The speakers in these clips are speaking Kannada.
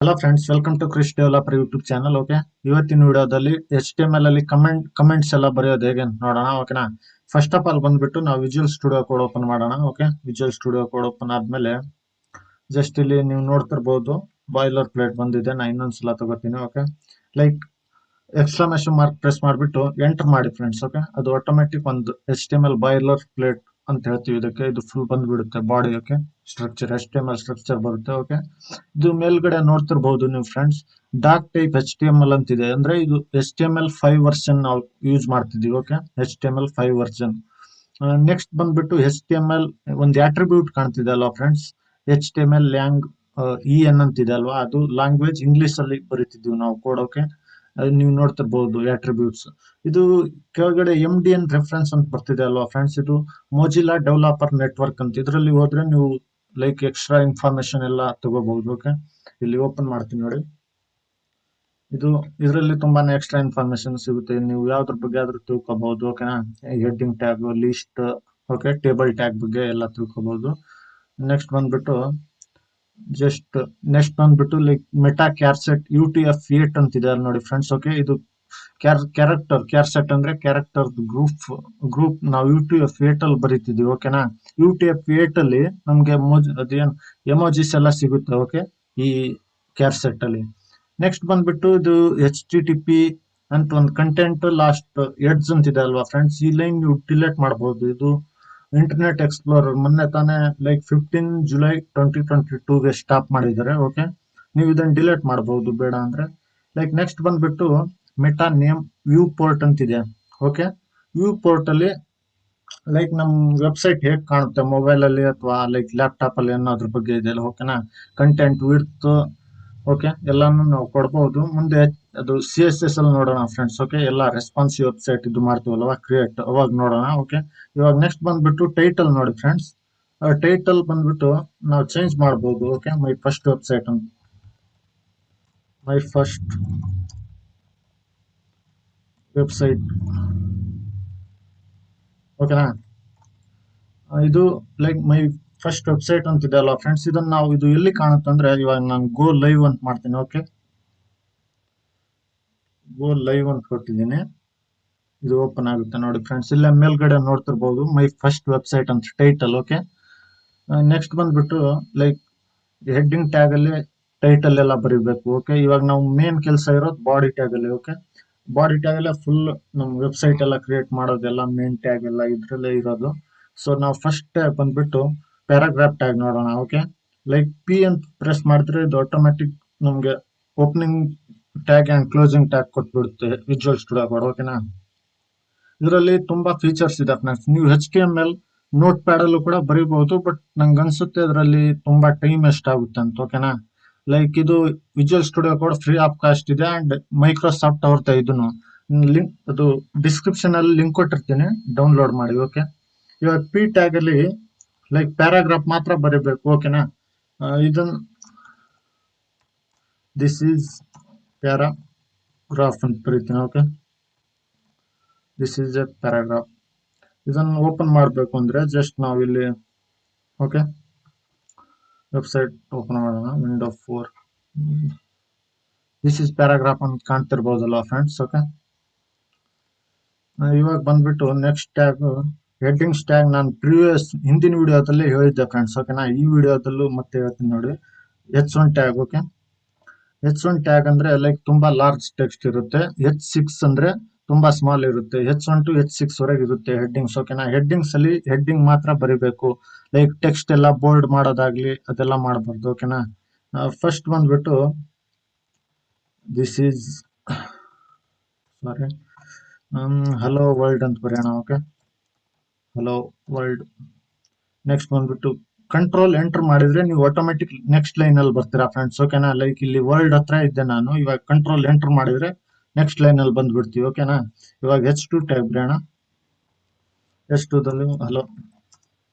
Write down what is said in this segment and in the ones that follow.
Hello friends, welcome to Krish developer YouTube channel. Okay, ಇವತ್ತಿನ ವಿಡಿಯೋದಲ್ಲಿ HTML ಅಲ್ಲಿ ಕಮೆಂಟ್ಸ್ ಎಲ್ಲ ಬರೆಯೋದು ಹೇಗೆ ಅಂತ ನೋಡೋಣ. ಓಕೆನಾ. ಫಸ್ಟ್ ಆಫ್ ಆಲ್ ಬಂದ್ಬಿಟ್ಟು ನಾವು ವಿಜುವಲ್ ಸ್ಟುಡಿಯೋ ಕೋಡ್ ಓಪನ್ ಮಾಡೋಣ. Okay, visual studio code open ಆದ್ಮೇಲೆ ಜಸ್ಟ್ ಇಲ್ಲಿ ನೀವು ನೋಡ್ತಿರ್ಬೋದು ಬಾಯ್ಲರ್ ಪ್ಲೇಟ್ ಬಂದಿದೆ. ನಾ ಇನ್ನೊಂದ್ಸಲ ತಗೋತೀನಿ. Okay, like exclamation mark press ಮಾಡಿಬಿಟ್ಟು ಎಂಟರ್ ಮಾಡಿ ಫ್ರೆಂಡ್ಸ್. ಓಕೆ, ಅದು ಆಟೋಮೆಟಿಕ್ ಒಂದು HTML ಬಾಯ್ಲರ್ ಪ್ಲೇಟ್ ಅಂತ ಹೇಳ್ತೀವಿ ಇದಕ್ಕೆ. ಇದು ಫುಲ್ ಬಂದ್ಬಿಡುತ್ತೆ body. Okay, structure HTML structure ಬರುತ್ತೆ. ಓಕೆ, ಇದು ಮೇಲ್ಗಡೆ ನೋಡ್ತಿರ್ಬಹುದು ನೀವು ಫ್ರೆಂಡ್ಸ್, ಡಾಕ್ ಟೈಪ್ HTML ಅಂತಿದೆ. ಅಂದ್ರೆ ಇದು HTML5 ವರ್ಷನ್ ನಾವು ಯೂಸ್ ಮಾಡ್ತಿದೀವಿ. Okay, HTML5 version. ನೆಕ್ಸ್ಟ್ ಬಂದ್ಬಿಟ್ಟು HTML ಒಂದು ಅಟ್ರಿಬ್ಯೂಟ್ ಕಾಣ್ತಿದೆ ಅಲ್ವಾ ಫ್ರೆಂಡ್ಸ್, HTML ಲ್ಯಾಂಗ್ EN ಅಂತಿದೆ ಅಲ್ವಾ, ಅದು ಲ್ಯಾಂಗ್ವೇಜ್ ಇಂಗ್ಲಿಷ್ ಅಲ್ಲಿ ಬರೀತಿದೀವಿ ನಾವು ಕೋಡ್. ಓಕೆ, ಅದು ನೀವು ನೋಡ್ತಿರ್ಬಹುದು ಅಟ್ರಿಬ್ಯೂಟ್ಸ್. ಇದು ಕೆಳಗಡೆ MDN ರೆಫರೆನ್ಸ್ ಅಂತ ಬರ್ತಿದೆ ಅಲ್ವಾ ಫ್ರೆಂಡ್ಸ್, ಇದು ಮೊಜಿಲ್ಲಾ ಡೆವಲಪರ್ ನೆಟ್ವರ್ಕ್ ಅಂತ. ಇದರಲ್ಲಿ ಹೋದ್ರೆ ನೀವು ಲೈಕ್ ಎಕ್ಸ್ಟ್ರಾ ಇನ್ಫಾರ್ಮೇಶನ್ ಎಲ್ಲ ತಗೋಬಹುದು. ಓಕೆ, ಇಲ್ಲಿ ಓಪನ್ ಮಾಡ್ತೀನಿ ನೋಡಿ. ಇದರಲ್ಲಿ ತುಂಬಾನೇ ಎಕ್ಸ್ಟ್ರಾ ಇನ್ಫಾರ್ಮೇಶನ್ ಸಿಗುತ್ತೆ. ನೀವು ಯಾವ್ದ್ರ ಬಗ್ಗೆ ಆದ್ರೂ ತಿಳ್ಕೊಬಹುದು. ಓಕೆನಾ. Heading tag, list, okay, table tag ಬಗ್ಗೆ ಎಲ್ಲ ತಿಳ್ಕೊಬಹುದು. ನೆಕ್ಸ್ಟ್ ಬಂದ್ಬಿಟ್ಟು ಲೈಕ್ ಮೆಟಾ ಕ್ಯಾರ್ಸೆಟ್ UTF-8 ಅಂತಿದೆ ಅಲ್ಲಿ ನೋಡಿ ಫ್ರೆಂಡ್ಸ್. ಓಕೆ, ಇದು ಕ್ಯಾರ್ಸೆಟ್ ಅಂದ್ರೆ ಕ್ಯಾರೆಕ್ಟರ್ ಗ್ರೂಪ್ ನಾವು UTF-8 ಅಲ್ಲಿ ಬರೀತಿದೀವಿ. ಓಕೆನಾ. UTF-8 ಅಲ್ಲಿ ನಮ್ಗೆ ಅದೇನ್ ಎಮೋಜಿಸ್ ಎಲ್ಲ ಸಿಗುತ್ತೆ. ಓಕೆ, ಈ ಕ್ಯಾರ್ಸೆಟ್ ಅಲ್ಲಿ. ನೆಕ್ಸ್ಟ್ ಬಂದ್ಬಿಟ್ಟು ಇದು HTTP ಅಂತ ಒಂದು ಕಂಟೆಂಟ್ ಲಾಸ್ಟ್ ಎಡ್ಸ್ ಅಂತಿದೆ ಅಲ್ವಾ ಫ್ರೆಂಡ್ಸ್, ಈ ಲೈನ್ ನೀವು ಡಿಲೀಟ್ ಮಾಡಬಹುದು. ಇದು ಇಂಟರ್ನೆಟ್ ಎಕ್ಸ್ಪ್ಲೋರರ್ ಮೊನ್ನೆ ತಾನೇ ಲೈಕ್ 15 ಜುಲೈ 2022ಗೆ ಸ್ಟಾಪ್ ಮಾಡಿದ್ದಾರೆ. ಓಕೆ, ನೀವು ಇದನ್ನ ಡಿಲೀಟ್ ಮಾಡಬಹುದು ಬೇಡ ಅಂದ್ರೆ. ಲೈಕ್ ನೆಕ್ಸ್ಟ್ ಬಂದ್ಬಿಟ್ಟು ಮೆಟಾ ನೇಮ್ ವ್ಯೂ ಪೋರ್ಟ್ ಅಂತಿದೆ. ಓಕೆ, ವ್ಯೂ ಪೋರ್ಟ್ ಅಲ್ಲಿ ಲೈಕ್ ನಮ್ ವೆಬ್ಸೈಟ್ ಹೇಗ್ ಕಾಣುತ್ತೆ ಮೊಬೈಲ್ ಅಲ್ಲಿ ಅಥವಾ ಲೈಕ್ ಲ್ಯಾಪ್ಟಾಪ್ ಅಲ್ಲಿ ಅನ್ನೋದ್ರ ಬಗ್ಗೆ ಇದೆಯಲ್ಲ. ಓಕೆನಾ. ಕಂಟೆಂಟ್ ವಿಡ್ತ್, ಓಕೆ, ಎಲ್ಲಾನು ನಾವು ಕೊಡ್ಬಹುದು. ಮುಂದೆ ಅದು CSS ಅಲ್ಲಿ ನೋಡೋಣ ಫ್ರೆಂಡ್ಸ್. ಓಕೆ, ಎಲ್ಲ ರೆಸ್ಪಾನ್ಸಿವ್ ವೆಬ್ಸೈಟ್ ಇದು ಮಾಡ್ತೀವಲ್ವಾ ಕ್ರಿಯೇಟ್, ಅವಾಗ ನೋಡೋಣ. ಓಕೆ, ಇವಾಗ ನೆಕ್ಸ್ಟ್ ಬಂದ್ಬಿಟ್ಟು ಟೈಟಲ್ ನೋಡಿ ಫ್ರೆಂಡ್ಸ್. ಟೈಟಲ್ ಬಂದ್ಬಿಟ್ಟು ನಾವು ಚೇಂಜ್ ಮಾಡಬಹುದು. ಓಕೆ, ಮೈ ಫಸ್ಟ್ ವೆಬ್ಸೈಟ್ ಅಂತ, ಮೈ ಫಸ್ಟ್ ವೆಬ್ಸೈಟ್. ಓಕೆನಾ. ಇದು ಲೈಕ್ ಮೈ ಫಸ್ಟ್ ವೆಬ್ಸೈಟ್ ಅಂತಿದೆ ಅಲ್ವಾ ಫ್ರೆಂಡ್ಸ್, ಇದನ್ನ ನಾವು ಇದು ಎಲ್ಲಿ ಕಾಣುತ್ತೆ ಅಂದ್ರೆ ಇವಾಗ ನಾನು ಗೋ ಲೈವ್ ಅಂತ ಮಾಡ್ತೀನಿ. ಓಕೆ, ಗೋ ಲೈವ್ ಅಂತ ಕೊಟ್ಟಿದ್ದೀನಿ. ಇದು ಓಪನ್ ಆಗುತ್ತೆ ನೋಡಿ ಫ್ರೆಂಡ್ಸ್. ಇಲ್ಲ ಮೇಲ್ಗಡೆ ನೋಡ್ತಿರ್ಬಹುದು ಮೈ ಫಸ್ಟ್ ವೆಬ್ಸೈಟ್ ಅಂತ ಟೈಟಲ್. ಓಕೆ, ನೆಕ್ಸ್ಟ್ ಬಂದ್ಬಿಟ್ಟು ಲೈಕ್ ಹೆಡ್ಡಿಂಗ್ ಟ್ಯಾಗ್ ಅಲ್ಲಿ ಟೈಟಲ್ ಎಲ್ಲ ಬರೀಬೇಕು. ಓಕೆ, ಇವಾಗ ನಾವು ಮೇನ್ ಕೆಲಸ ಇರೋದು ಬಾಡಿ ಟ್ಯಾಗ್ ಅಲ್ಲಿ. ಓಕೆ, ಬಾಡಿ ಟ್ಯಾಗ್ ಎಲ್ಲ ಫುಲ್ ನಮ್ ವೆಬ್ಸೈಟ್ ಎಲ್ಲ ಕ್ರಿಯೇಟ್ ಮಾಡೋದೆಲ್ಲ ಮೇನ್ ಟ್ಯಾಗ್ ಎಲ್ಲ ಇದ್ರಲ್ಲೇ ಇರೋದು. ಸೊ ನಾವು ಫಸ್ಟ್ ಟ್ಯಾಗ್ ಬಂದ್ಬಿಟ್ಟು ಪ್ಯಾರಾಗ್ರಾಫ್ ಟ್ಯಾಗ್ ನೋಡೋಣ. ಓಕೆ, ಲೈಕ್ P ಅಂತ ಪ್ರೆಸ್ ಮಾಡಿದ್ರೆ ಇದು ಆಟೋಮೆಟಿಕ್ ನಮ್ಗೆ opening tag and closing tag ಕೊಟ್ಬಿಡುತ್ತೆ ವಿಜುವಲ್ ಸ್ಟುಡಿಯೋ ಕೋಡ್. ಓಕೆನಾ. ಇದರಲ್ಲಿ ತುಂಬಾ ಫೀಚರ್ಸ್ ಇದೆ ಫ್ರೆಂಡ್ಸ್. ನೀವು HTML ನೋಟ್ ಪ್ಯಾಡ್ ಅಲ್ಲೂ ಕೂಡ ಬರೀಬಹುದು, ಬಟ್ ನಂಗೆ ಅನ್ಸುತ್ತೆ ಅದರಲ್ಲಿ ತುಂಬಾ ಟೈಮ್ ಎಷ್ಟಾಗುತ್ತೆ ಅಂತ. ಓಕೆನಾ. ಲೈಕ್ ಇದು visual studio code free of cost ಇದೆ ಅಂಡ್ ಮೈಕ್ರೋಸಾಫ್ಟ್ ಅವ್ರದ್ದು ಇದನ್ನು ಲಿಂಕ್, ಅದು ಡಿಸ್ಕ್ರಿಪ್ಷನ್ ಅಲ್ಲಿ ಲಿಂಕ್ ಕೊಟ್ಟಿರ್ತೀನಿ, ಡೌನ್ಲೋಡ್ ಮಾಡಿ. ಓಕೆ, ಇವಾಗ P ಟ್ಯಾಗ್ ಅಲ್ಲಿ ಲೈಕ್ ಪ್ಯಾರಾಗ್ರಾಫ್ ಮಾತ್ರ ಬರೀಬೇಕು. ಓಕೆನಾ. ಇದನ್ನ ದಿಸ್ ಈಸ್ ಪ್ಯಾರಾಗ್ರಾಫ್ ಅಂತ ಬರೀತೀನಿ. Okay, this is a paragraph. ಇದನ್ನು ಓಪನ್ ಮಾಡಬೇಕು ಅಂದ್ರೆ ಜಸ್ಟ್ ನಾವು ಇಲ್ಲಿ, ಓಕೆ, ವೆಬ್ಸೈಟ್ ಓಪನ್ ಮಾಡೋಣ. ವಿಂಡೋ 4, ದಿಸ್ ಇಸ್ ಪ್ಯಾರಾಗ್ರಾಫ್ ಅಂತ ಕಾಣ್ತಿರ್ಬೋದಲ್ಲ ಫ್ರೆಂಡ್ಸ್. ಓಕೆ, ಇವಾಗ ಬಂದ್ಬಿಟ್ಟು ನೆಕ್ಸ್ಟ್ ಟ್ಯಾಗ್ ಹೆಡ್ಡಿಂಗ್ಸ್ ಟ್ಯಾಗ್ ನಾನು ಪ್ರೀವಿಯಸ್ ಹಿಂದಿನ ವಿಡಿಯೋದಲ್ಲಿ ಹೇಳಿದ್ದೆ ಫ್ರೆಂಡ್ಸ್. ಓಕೆನಾ. ಈ ವಿಡಿಯೋದಲ್ಲೂ ಮತ್ತೆ ಹೇಳ್ತೀನಿ ನೋಡಿ. H1 tag. Okay, H1 tag ಅಂದ್ರೆ ಲೈಕ್ ತುಂಬಾ ಲಾರ್ಜ್ ಟೆಕ್ಸ್ಟ್ ಇರುತ್ತೆ. H6 ಅಂದ್ರೆ ತುಂಬಾ ಸ್ಮಾಲ್ ಇರುತ್ತೆ. H1 to H6 ವರೆಗೆ ಇರುತ್ತೆ ಹೆಡ್ಡಿಂಗ್ಸ್. ಓಕೆನಾ. ಹೆಡ್ಡಿಂಗ್ಸ್ ಅಲ್ಲಿ ಹೆಡ್ಡಿಂಗ್ ಮಾತ್ರ ಬರಿಬೇಕು. ಲೈಕ್ ಟೆಕ್ಸ್ಟ್ ಎಲ್ಲ ಬೋಲ್ಡ್ ಮಾಡೋದಾಗ್ಲಿ ಅದೆಲ್ಲ ಮಾಡಬಾರ್ದು. ಓಕೆನಾ. ಫಸ್ಟ್ ಬಂದ್ಬಿಟ್ಟು this is sorry hello world ಅಂತ ಬರೆಯೋಣ. Okay, hello world. ನೆಕ್ಸ್ಟ್ ಬಂದ್ಬಿಟ್ಟು ಕಂಟ್ರೋಲ್ ಎಂಟರ್ ಮಾಡಿದ್ರೆ ನೀವು ಆಟೋಮೆಟಿಕ್ ನೆಕ್ಸ್ಟ್ ಲೈನ್ ಅಲ್ಲಿ ಬರ್ತೀರಾ ಫ್ರೆಂಡ್ಸ್. ಓಕೆನಾ. ಲೈಕ್ ಇಲ್ಲಿ ವರ್ಲ್ಡ್ ಹತ್ರ ಇದ್ದೆ ನಾನು, ಇವಾಗ ಕಂಟ್ರೋಲ್ ಎಂಟರ್ ಮಾಡಿದ್ರೆ ನೆಕ್ಸ್ಟ್ ಲೈನ್ ಅಲ್ಲಿ ಬಂದ್ಬಿಡ್ತೀವಿ. ಓಕೆನಾ. ಇವಾಗ H2 ಟ್ಯಾಗ್ ಬರೆಯೋಣ. H2 ದಲ್ಲಿ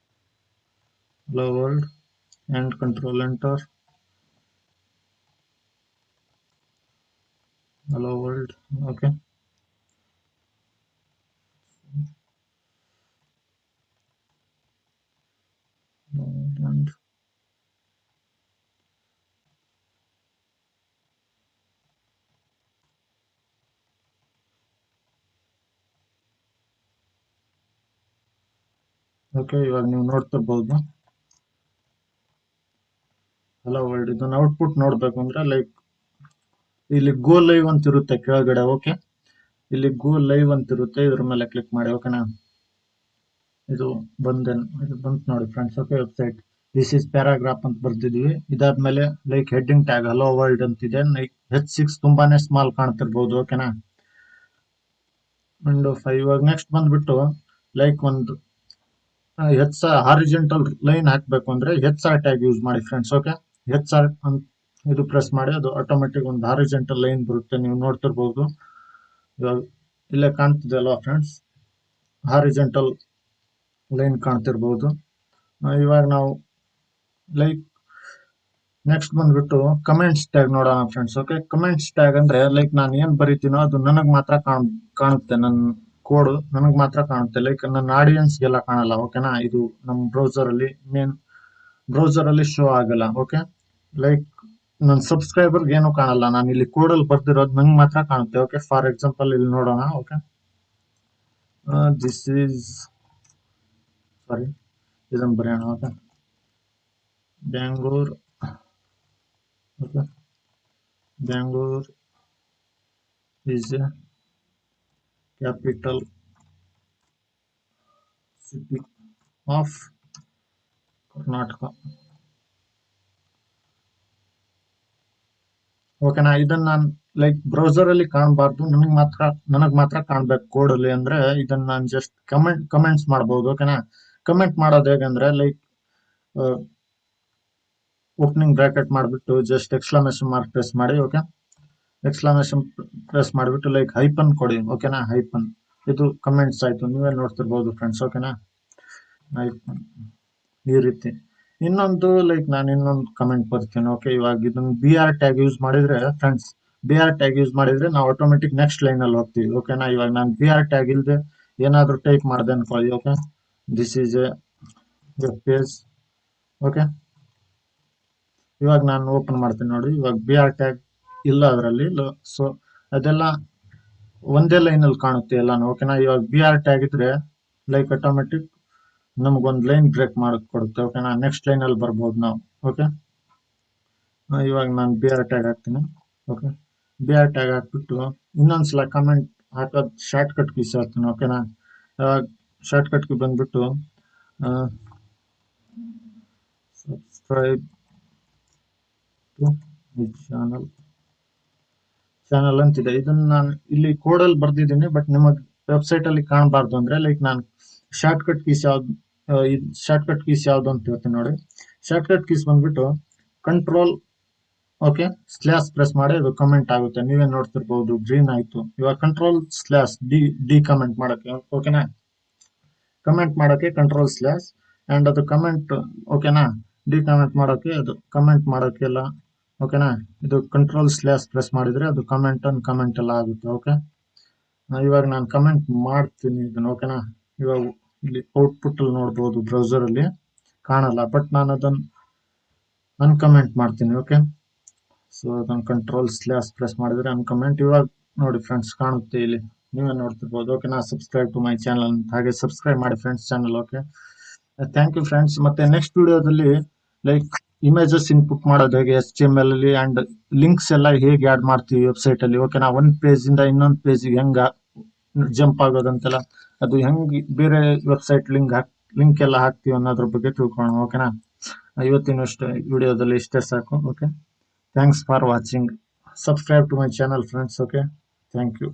hello world and control enter. Hello world. Okay, and okay, ಇವಾಗ ನೀವು ನೋಡ್ತಿರ್ಬೋದು ಹಲೋ ವರ್ಲ್ಡ್. ಇದನ್ನ ಔಟ್ಪುಟ್ ನೋಡ್ಬೇಕು ಅಂದ್ರೆ ಲೈಕ್ ಇಲ್ಲಿ ಗೋ ಲೈವ್ ಅಂತ ಇರುತ್ತೆ ಕೆಳಗಡೆ. ಓಕೆ, ಇಲ್ಲಿ ಗೋ ಲೈವ್ ಅಂತ ಇರುತ್ತೆ, ಇದ್ರ ಮೇಲೆ ಕ್ಲಿಕ್ ಮಾಡಿ. ಓಕೆನಾ, ಇದು ಇದು ಬಂತು ನೋಡಿ friends. Okay, website this is paragraph ಅಂತ ಬರ್ದಿದ್ವಿ. ಇದಾದ್ಮೇಲೆ like heading tag hello world ಅಂತಿದೆ. ಲೈಕ್ H6 ತುಂಬಾನೇ ಸ್ಮಾಲ್ ಕಾಣ್ತಿರ್ಬೋದು. ಓಕೆನಾ, ವಿಂಡೋ 5. ಇವಾಗ ನೆಕ್ಸ್ಟ್ ಬಂದ್ಬಿಟ್ಟು ಲೈಕ್ ಒಂದು ಹಾರಿಜೆಂಟಲ್ ಲೈನ್ ಹಾಕ್ಬೇಕು ಅಂದ್ರೆ HR ಟ್ಯಾಗ್ ಯೂಸ್ ಮಾಡಿ ಫ್ರೆಂಡ್ಸ್. ಓಕೆ, HR ಅಂತ ಇದು ಪ್ರೆಸ್ ಮಾಡಿ, ಅದು ಆಟೋಮೆಟಿಕ್ ಒಂದು ಹಾರಿಜೆಂಟಲ್ ಲೈನ್ ಬರುತ್ತೆ, ನೀವು ನೋಡ್ತಿರ್ಬೋದು. ಇವಾಗ ಇಲ್ಲೇ ಕಾಣ್ತಿದೆ ಅಲ್ವಾ ಫ್ರೆಂಡ್ಸ್, ಹಾರಿಜೆಂಟಲ್ ಲೈನ್ ಕಾಣ್ತಿರ್ಬೋದು. ಇವಾಗ ನಾವು ಲೈಕ್ ನೆಕ್ಸ್ಟ್ ಬಂದ್ಬಿಟ್ಟು ಕಮೆಂಟ್ಸ್ ಟ್ಯಾಗ್ ನೋಡೋಣ ಫ್ರೆಂಡ್ಸ್. ಓಕೆ, ಕಮೆಂಟ್ಸ್ ಟ್ಯಾಗ್ ಅಂದ್ರೆ ಲೈಕ್ ನಾನು ಏನ್ ಬರೀತೀನೋ ಅದು ನನಗ್ ಮಾತ್ರ ಕಾಣುತ್ತೆ, ನನ್ನ ಕೋಡ್ ನನಗ್ ಮಾತ್ರ ಕಾಣುತ್ತೆ. ಲೈಕ್ ನನ್ನ ಆಡಿಯನ್ಸ್ಗೆಲ್ಲ ಕಾಣಲ್ಲ. ಓಕೆನಾ, ಇದು ನಮ್ಮ ಬ್ರೌಸರ್ ಅಲ್ಲಿ ಶೋ ಆಗಲ್ಲ. ಓಕೆ, ಲೈಕ್ ನನ್ನ ಸಬ್ಸ್ಕ್ರೈಬರ್ಗೆ ಏನು ಕಾಣಲ್ಲ, ನಾನು ಇಲ್ಲಿ ಕೋಡಲ್ಲಿ ಬರ್ದಿರೋದು ನಂಗೆ ಮಾತ್ರ ಕಾಣುತ್ತೆ. ಓಕೆ, ಫಾರ್ ಎಕ್ಸಾಂಪಲ್ ಇಲ್ಲಿ ನೋಡೋಣ. ಓಕೆ, ದಿಸ್ ಈಸ್ ಸಾರಿ, ಇದನ್ನು ಬರೆಯೋಣ. Okay, Bangalore. Okay, Bangalore is A capital city of Karnataka. ಓಕೆನಾ, ಇದನ್ನ ನಾನು ಲೈಕ್ ಬ್ರೌಸರ್ ಅಲ್ಲಿ ಕಾಣಬಾರ್ದು, ನನಗ್ ಮಾತ್ರ ಕಾಣ್ಬೇಕು ಕೋಡ್ ಅಲ್ಲಿ ಅಂದ್ರೆ ಇದನ್ನ ನಾನು ಜಸ್ಟ್ ಕಮೆಂಟ್ಸ್ ಮಾಡಬಹುದು. ಓಕೆನಾ, ಕಮೆಂಟ್ ಮಾಡೋದು ಹೇಗಂದ್ರೆ ಲೈಕ್ ಓಪನಿಂಗ್ ಬ್ರಾಕೆಟ್ ಮಾಡಿಬಿಟ್ಟು ಜಸ್ಟ್ ಎಕ್ಸ್ಕ್ಲಮೇಷನ್ ಮಾರ್ಕ್ ಪ್ರೆಸ್ ಮಾಡಿ. ಓಕೆ, ಎಕ್ಸ್ಕ್ಲಮೇಷನ್ ಪ್ರೆಸ್ ಮಾಡಿಬಿಟ್ಟು ಲೈಕ್ ಹೈಪನ್ ಕೊಡಿ. ಓಕೆನಾ, ಹೈಪನ್. ಇದು ಕಮೆಂಟ್ಸ್ ಆಯ್ತು, ನೀವೇ ನೋಡ್ತಿರ್ಬೋದು ಫ್ರೆಂಡ್ಸ್. ಓಕೆನಾ, ಹೈಪನ್ ಈ ರೀತಿ. ಇನ್ನೊಂದು ಲೈಕ್ ನಾನು ಇನ್ನೊಂದು ಕಮೆಂಟ್ ಬರ್ತೀನಿ. ಓಕೆ, ಇವಾಗ ಇದನ್ನ BR ಟ್ಯಾಗ್ ಯೂಸ್ ಮಾಡಿದ್ರೆ ಫ್ರೆಂಡ್ಸ್, BR ಟ್ಯಾಗ್ ಯೂಸ್ ಮಾಡಿದ್ರೆ ನಾವು ಆಟೋಮೆಟಿಕ್ ನೆಕ್ಸ್ಟ್ ಲೈನ್ ಅಲ್ಲಿ ಹೋಗ್ತೀವಿ. ಓಕೆನಾ, ಇವಾಗ ನಾನು BR ಟ್ಯಾಗ್ ಇಲ್ದೆ ಏನಾದ್ರೂ ಟೈಪ್ ಮಾಡಿದೆ ಅನ್ಕೊಳ್ಳಿ. Okay, this is A page. Okay, ಇವಾಗ ನಾನು ಓಪನ್ ಮಾಡ್ತೀನಿ ನೋಡಿ. ಇವಾಗ BR ಟ್ಯಾಗ್ ಇಲ್ಲ ಅದರಲ್ಲಿ, ಸೊ ಅದೆಲ್ಲ ಒಂದೇ ಲೈನ್ ಅಲ್ಲಿ ಕಾಣುತ್ತೆ ಎಲ್ಲಾನು. ಓಕೆನಾ, ಇವಾಗ BR ಟ್ಯಾಗ್ ಇದ್ರೆ ಲೈಕ್ ಆಟೋಮೆಟಿಕ್ ನಮ್ಗೊಂದು ಲೈನ್ ಬ್ರೇಕ್ ಮಾಡಕ್ ಕೊಡುತ್ತೆ. ಓಕೆನಾ, ನೆಕ್ಸ್ಟ್ ಲೈನ್ ಅಲ್ಲಿ ಬರ್ಬೋದು ನಾವು. ಓಕೆ, ಇವಾಗ ನಾನು BR ಟ್ಯಾಗ್ ಹಾಕ್ತೀನಿ. ಓಕೆ, BR ಟ್ಯಾಗ್ ಹಾಕ್ಬಿಟ್ಟು ಇನ್ನೊಂದ್ಸಲ ಕಮೆಂಟ್ ಹಾಕೋದು ಶಾರ್ಟ್ ಕಟ್ ಕೀಸ್ ಹಾಕ್ತೀನಿ. ಓಕೆನಾ, ಶಾರ್ಟ್ ಕಟ್ ಕೀ ಬಂದ್ಬಿಟ್ಟು ಸಬ್ಸ್ಕ್ರೈಬ್ ಟು ಮೈ ಚಾನಲ್ ಅಂತಿದೆ. ಇದನ್ನ ನಾನು ಇಲ್ಲಿ ಕೋಡಲ್ಲಿ ಬರ್ದಿದ್ದೀನಿ, ಬಟ್ ನಿಮಗೆ ವೆಬ್ಸೈಟ್ ಅಲ್ಲಿ ಕಾಣಬಾರ್ದು ಅಂದ್ರೆ ಲೈಕ್ ನಾನು ಶಾರ್ಟ್ ಕಟ್ ಕೀಸ್ ಯಾವ್ದು ಅಂತ ಹೇಳ್ತೀನಿ ನೋಡಿ. ಶಾರ್ಟ್ ಕಟ್ ಕೀಸ್ ಬಂದ್ಬಿಟ್ಟು ಕಂಟ್ರೋಲ್ ಓಕೆ ಸ್ಲ್ಯಾಶ್ ಪ್ರೆಸ್ ಮಾಡಿ, ಅದು ಕಮೆಂಟ್ ಆಗುತ್ತೆ, ನೀವೇ ನೋಡ್ತಿರ್ಬಹುದು ಗ್ರೀನ್ ಆಯ್ತು. ಇವಾಗ ಕಂಟ್ರೋಲ್ ಸ್ಲ್ಯಾಶ್ ಡಿ ಕಮೆಂಟ್ ಮಾಡಕ್ಕೆ. ಓಕೆನಾ, ಕಮೆಂಟ್ ಮಾಡಕ್ಕೆ ಕಂಟ್ರೋಲ್ ಸ್ಲ್ಯಾಶ್ ಅಂಡ್ ಅದು ಕಮೆಂಟ್. ಓಕೆನಾ, ಡಿ ಕಮೆಂಟ್ ಮಾಡೋಕೆ, ಅದು ಕಮೆಂಟ್ ಮಾಡೋಕ್ಕೆಲ್ಲ. ಓಕೆನಾ, ಇದು ಕಂಟ್ರೋಲ್ ಸ್ಲ್ಯಾಶ್ ಪ್ರೆಸ್ ಮಾಡಿದ್ರೆ ಅದು ಕಮೆಂಟ್ ಎಲ್ಲ ಆಗುತ್ತೆ. ಓಕೆ, ಇವಾಗ ನಾನು ಕಮೆಂಟ್ ಮಾಡ್ತೀನಿ ಇದನ್ನ. ಓಕೆನಾ, ಇವಾಗ ಇಲ್ಲಿ ಔಟ್ಪುಟ್ ಅಲ್ಲಿ ನೋಡ್ಬೋದು, ಬ್ರೌಸರ್ ಅಲ್ಲಿ ಕಾಣಲ್ಲ, ಬಟ್ ನಾನು ಅದನ್ನ ಅನ್ಕಮೆಂಟ್ ಮಾಡ್ತೀನಿ. ಓಕೆ, ಸೊ ಅದನ್ನ ಕಂಟ್ರೋಲ್ ಸ್ಲ್ಯಾಶ್ ಪ್ರೆಸ್ ಮಾಡಿದ್ರೆ ಅನ್ಕಮೆಂಟ್. ಇವಾಗ ನೋಡಿ ಫ್ರೆಂಡ್ಸ್, ಕಾಣುತ್ತೆ ಇಲ್ಲಿ, ನೀವೇ ನೋಡ್ತಿರ್ಬೋದು. ಓಕೆನಾ, ಸಬ್ಸ್ಕ್ರೈಬ್ ಟು ಮೈ ಚಾನಲ್ ಅಂತ, ಹಾಗೆ ಸಬ್ಸ್ಕ್ರೈಬ್ ಮಾಡಿ friends channel. Okay, thank you friends. ಮತ್ತೆ ನೆಕ್ಸ್ಟ್ ವಿಡಿಯೋದಲ್ಲಿ ಲೈಕ್ ಇಮೇಜಸ್ ಇನ್ಪುಟ್ ಮಾಡೋದು ಹೇಗೆ HTML ಅಲ್ಲಿ, ಅಂಡ್ ಲಿಂಕ್ಸ್ ಎಲ್ಲ ಹೇಗೆ ಆಡ್ ಮಾಡ್ತೀವಿ ವೆಬ್ಸೈಟ್ ಅಲ್ಲಿ. ಓಕೆನಾ, ಒಂದ್ ಪೇಜ್ ಇಂದ ಇನ್ನೊಂದು ಪೇಜಿಗೆ ಹೆಂಗ ಜಂಪ್ ಆಗೋದಂತೆಲ್ಲ, ಅದು ಹೆಂಗ್ ಬೇರೆ ವೆಬ್ಸೈಟ್ ಲಿಂಕ್ ಎಲ್ಲ ಹಾಕ್ತೀವಿ ಅನ್ನೋದ್ರ ಬಗ್ಗೆ ತಿಳ್ಕೊಳ್ಳೋಣ. ಓಕೆನಾ, ಇವತ್ತಿನ ವಿಡಿಯೋದಲ್ಲಿ ಇಷ್ಟೇ ಸಾಕು. Okay, thanks for watching. Subscribe to my channel friends. Okay, thank you.